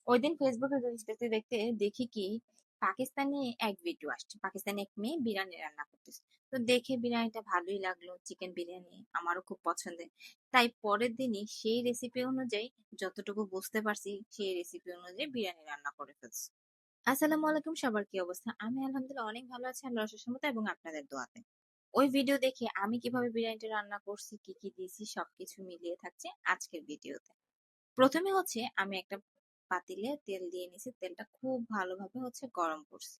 ওইদিন ফেসবুকে রিলস দেখতে দেখতে দেখি কি পাকিস্তানি এক ভিডিও আসছে, পাকিস্তানি এক মেয়ে বিরিয়ানি রান্না করতেছে। তো দেখে বিরিয়ানিটা ভালোই লাগলো, চিকেন বিরিয়ানি আমারও খুব পছন্দের। তাই পরের দিনই সেই রেসিপি অনুযায়ী, যতটুকু বুঝতে পারছি সেই রেসিপি অনুযায়ী বিরিয়ানি রান্না করে ফেলছি। আসসালামু আলাইকুম, সবার কি অবস্থা? আমি আলহামদুলিল্লাহ অনেক ভালো আছি আল্লাহর অশেষ রহমতে এবং আপনাদের দোয়াতে। ওই ভিডিও দেখে আমি কিভাবে বিরিয়ানিটা রান্না করছি, কি কি দিয়েছি সবকিছু মিলিয়ে থাকছে আজকের ভিডিওতে। প্রথমে হচ্ছে আমি একটা পাতিলে তেল দিয়ে নিছি, তেলটা খুব ভালোভাবে গরম করছি।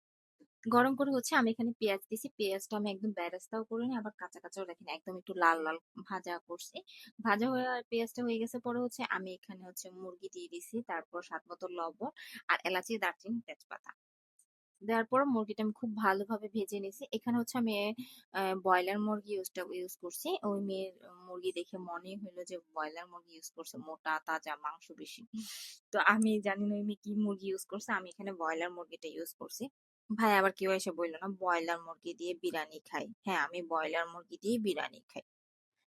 গরম করে আমি এখানে পেঁয়াজ দিছি, পেঁয়াজটা আমি একদম বেরেস্তাও করিনি আবার কাঁচা কাঁচাও রাখিনি, একদম একটু লাল লাল ভাজা করছি। ভাজা হয়ে পেঁয়াজটা হয়ে গেছে পরে আমি এখানে মুরগি দিয়ে দিছি, তারপর স্বাদ মতো লবণ আর এলাচি দারচিনি তেজপাতা দেওয়ার পর মুরগিটা আমি খুব ভালোভাবে ভেজে নিছি। এখানে আমি ব্রয়লার মুরগি ইউজ করছি। ওই মেয়ের মুরগি দেখে মনেই হইলো যে ব্রয়লার মুরগি ইউজ করছে, মোটা তাজা মাংস বেশি। তো আমি জানি না ওই মেয়ে কি মুরগি ইউজ করছে, আমি এখানে ব্রয়লার মুরগিটা ইউজ করছি। ভাই আবার কেউ এসে বললো না ব্রয়লার মুরগি দিয়ে বিরিয়ানি খাই। হ্যাঁ, আমি ব্রয়লার মুরগি দিয়ে বিরিয়ানি খাই।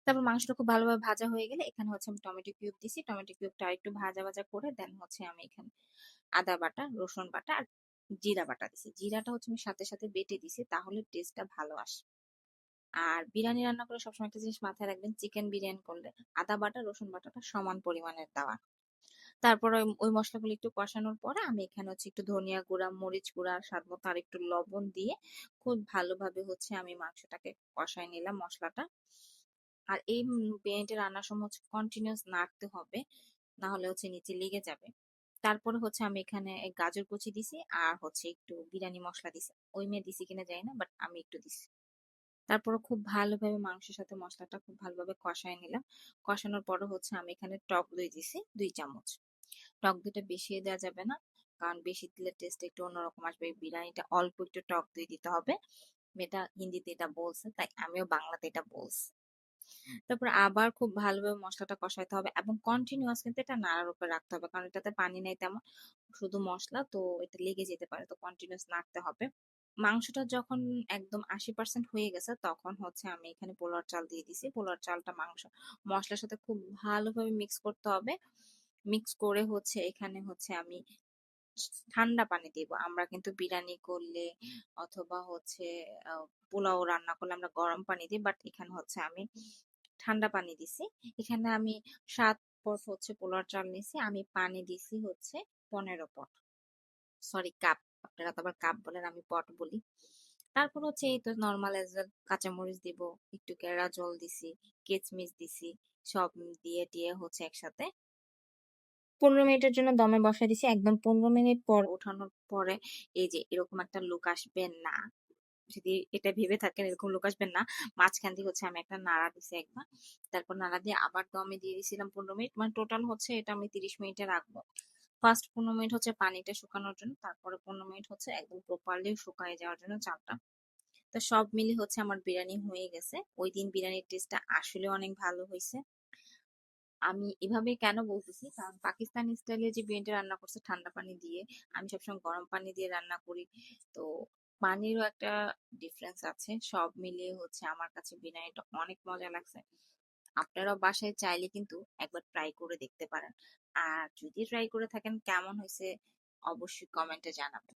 তারপর মাংসটা খুব ভালোভাবে ভাজা হয়ে গেলে এখানে আমি টমেটো কিউব দিছি, টমেটো কিউবটা একটু ভাজা ভাজা করে দেন আমি এখানে আদা বাটা, রসুন বাটা আর জিরা বাটা দিছি। জিরাটা আমি সাথে সাথে বেটে দিছি, তাহলে টেস্টটা ভালো আসে। আর বিরিয়ানি রান্না করে সবসময় একটা জিনিস মাথায় রাখবেন, চিকেন বিরিয়ানি করলে আদা বাটা রসুন বাটাটা সমান পরিমাণের দেওয়া। তারপর ওই মশলাগুলো একটু কষানোর পরে আমি এখানে একটু ধনিয়া গুঁড়া, মরিচ গুঁড়া, স্বাদ মতো আর একটু লবণ দিয়ে খুব ভালোভাবে আমি মাংসটাকে কষাই নিলাম মশলাটা। আর এই বিরিয়ানিটা রান্নার সময় কন্টিনিউয়াস নাড়তে হবে, না হলে নিচে লেগে যাবে। তারপরে আমি এখানে গাজর কুচি দিছি আর একটু বিরিয়ানি মশলা দিছি। ওই মেয়ে দিছি কিনা জানি না, বাট আমি একটু দিছি। তারপরে খুব ভালোভাবে মাংসের সাথে মশলাটা খুব ভালোভাবে কষায় নিলাম। কষানোর পরে আমি এখানে টক দই দিছি 2 চামচ। টক দইটা বেশি দেওয়া যাবে না, কারণ বেশি দিলে টেস্ট একটু অন্যরকম আসবে। এই বিরিয়ানিটা অল্প একটু টক দই দিতে হবে। মেয়েটা হিন্দিতে এটা বলছে, তাই আমিও বাংলাতে এটা বলছি। তারপর আবার খুব ভালোভাবে মশলাটা কষাইতে হবে এবং কন্টিনিউয়াস কিন্তু এটা নাড়ার উপর রাখতে হবে, কারণ এটাতে পানি নেই তেমন, শুধু মশলা তো, এটা লেগে যেতে পারে। তো কন্টিনিউয়াস নাড়তে হবে। মাংসটা যখন একদম 80% হয়ে গেছে তখন আমি এখানে পোলার চাল দিয়ে দিছি। পোলার চালটা মাংস মশলার সাথে খুব ভালোভাবে মিক্স করতে হবে। মিক্স করে এখানে আমি ঠান্ডা পানি দিব। আমরা কিন্তু বিরিয়ানি করলে অথবা পোলাও রান্না করলে আমরা গরম পানি দিই, বাট এখানে আমি ঠান্ডা পানি দিছি। এখানে আমি 7 পট পোলার চাল নিছি, আমি পানি দিছি 15 পট, সরি কাপ। আপনারা তো আবার কাপ বলেন, আমি পট বলি। তারপর এই তো নর্মাল এজ কাঁচামরিচ দিব, একটু কেওড়া জল দিছি, কেচমিচ দিছি, সব দিয়ে টিয়ে একসাথে 15 মিনিটের জন্য দমে বসায় দিছি। একদম 15 মিনিট পর ওঠানোর পরে এই যে এরকম একটা লুক আসবে না, যদি এটা ভেবে থাকেন এরকম লোক আসবেন না। মাঝখান দিয়ে আমি একটা নাড়া দিছি একবার, তারপর নাড়া দিয়ে আবার দমে দিয়ে দিয়েছিলাম 15 মিনিট। মানে টোটাল এটা আমি 30 মিনিটে রাখবো। ফার্স্ট 15 মিনিট পানিটা শুকানোর জন্য, তারপরে 15 মিনিট একদম প্রপারলি শুকায় যাওয়ার জন্য চালটা। তো সব মিলে আমার বিরিয়ানি হয়ে গেছে। ওই দিন বিরিয়ানির টেস্টটা আসলে অনেক ভালো হয়েছে। আমি এভাবে কেন বলতেছি, কারণ পাকিস্তানি স্টাইলে যে বিরিয়ানিটা রান্না করছে ঠান্ডা পানি দিয়ে, আমি সবসময় গরম পানি দিয়ে রান্না করি। তো পানিরও একটা ডিফারেন্স আছে। সব মিলিয়ে আমার কাছে বিরিয়ানিটা অনেক মজা লাগছে। আপনারাও বাসায় চাইলে কিন্তু একবার ট্রাই করে দেখতে পারেন। আর যদি ট্রাই করে থাকেন কেমন হয়েছে অবশ্যই কমেন্টে জানাবেন।